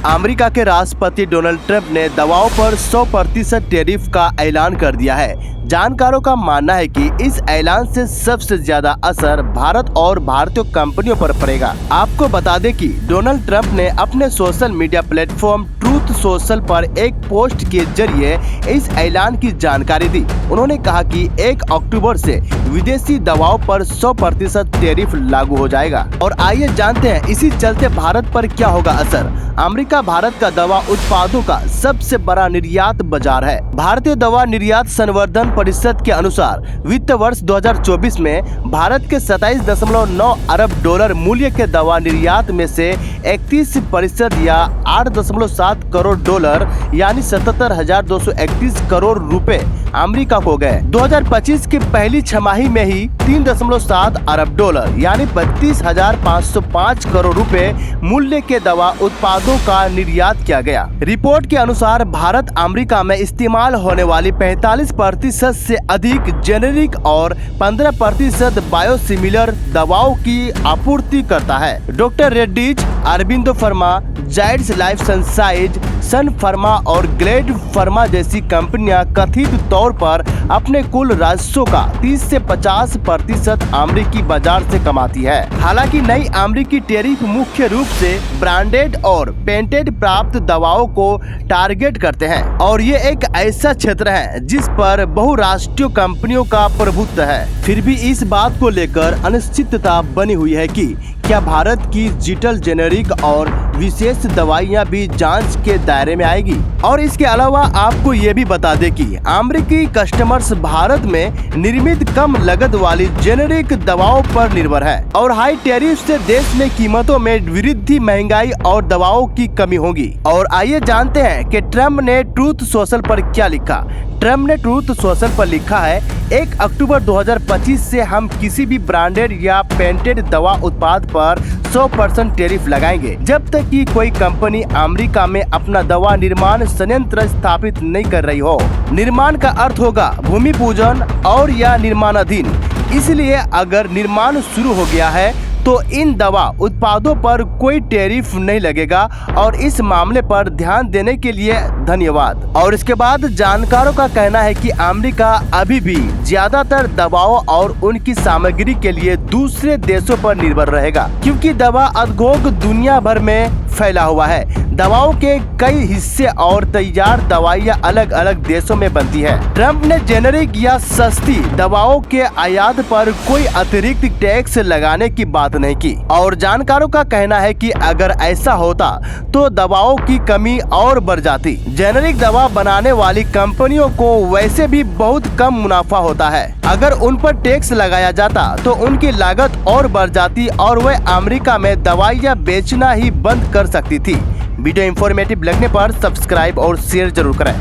America के राष्ट्रपति Donald Trump ने दवाओं पर 100% टैरिफ का ऐलान कर दिया है। जानकारों का मानना है कि इस ऐलान से सबसे ज्यादा असर भारत और भारतीय कंपनियों पर पड़ेगा। आपको बता दें कि डोनाल्ड ट्रंप ने अपने social media platform truth social पर एक पोस्ट के जरिए इस ऐलान की जानकारी दी। उन्होंने कहा कि 1 अक्टूबर से विदेशी दवाओं पर 100% टैरिफ लागू हो जाएगा। और आइए जानते हैं इसी चलते भारत पर क्या होगा असर। अमेरिका भारत का दवा उत्पादों का सबसे बड़ा निर्यात बाजार है। भारतीय दवा निर्यात संवर्धन परिषद के अनुसार वित्त वर्ष 2024 में भारत के 27.9 अरब डॉलर मूल्य के दवा निर्यात में से 31% या 8.7 करोड़ डॉलर यानी 77,231 करोड़ रुपए अमेरिका को गए। 2025 की पहली छमाही में ही 3.7 अरब डॉलर यानी 32,505 करोड़ रुपए मूल्य के दवा उत्पादों का निर्यात किया गया। रिपोर्ट के अनुसार भारत अमेरिका में इस्तेमाल होने वाली 45% से अधिक जेनेरिक और 15% बायोसिमिलर दवाओं की आपूर्ति करता है। Doctor Reddy's, Aurobindo pharma, Zydus life sciences, Sun pharma और ग्लेड फार्मा जैसी कंपनियां कथित तौर पर अपने कुल राजस्व का 30 से 50% अमेरिकी बाजार से कमाती है। हालांकि नई अमेरिकी टैरिफ मुख्य रूप से ब्रांडेड और पेटेंट प्राप्त दवाओं को टारगेट करते हैं और ये एक ऐसा क्षेत्र है जिस पर बहुराष्ट्रीय कंपनियों का प्रभुत्व है। फिर भी इस बात को लेकर अनिश्चितता बनी हुई है कि क्या भारत की डिजिटल जेनेरिक और विशेष दवाइयां भी जांच के दायरे में आएगी। और इसके अलावा आपको ये भी बता दें कि अमेरिकी कस्टमर्स भारत में निर्मित कम लागत वाली जेनेरिक दवाओं पर निर्भर है और हाई टैरिफ से देश में कीमतों में वृद्धि, महंगाई और दवाओं की कमी होगी। और आइए जानते हैं कि ट्रंप ने ट्रूथ सोशल पर क्या लिखा। ट्रंप ने ट्रूथ सोशल पर लिखा है, 1 अक्टूबर 2025 से हम किसी भी ब्रांडेड या पेटेंट दवा उत्पाद पर 100% टैरिफ लगाएंगे जब तक कि कोई कंपनी अमेरिका में अपना दवा निर्माण संयंत्र स्थापित नहीं कर रही हो। निर्माण का अर्थ होगा भूमि पूजन और या निर्माणाधीन। इसलिए अगर निर्माण शुरू हो गया है तो इन दवा उत्पादों पर कोई टैरिफ नहीं लगेगा। और इस मामले पर ध्यान देने के लिए धन्यवाद। और इसके बाद जानकारों का कहना है कि अमेरिका अभी भी ज्यादातर दवाओं और उनकी सामग्री के लिए दूसरे देशों पर निर्भर रहेगा, क्योंकि दवा उद्योग दुनिया भर में फैला हुआ है। दवाओं के कई हिस्से और तैयार दवाइयां अलग अलग देशों में बनती है। ट्रंप ने जेनेरिक या सस्ती दवाओं के आयात पर कोई अतिरिक्त टैक्स लगाने की बात नहीं की। और जानकारों का कहना है कि अगर ऐसा होता तो दवाओं की कमी और बढ़ जाती। जेनेरिक दवा बनाने वाली कंपनियों को वैसे भी बहुत कम मुनाफा होता है। अगर उन पर टैक्स लगाया जाता तो उनकी लागत और बढ़ जाती और वे अमेरिका में दवाइयां बेचना ही बंद कर सकती थी। वीडियो इंफॉर्मेटिव लगने पर सब्सक्राइब और शेयर जरूर करें।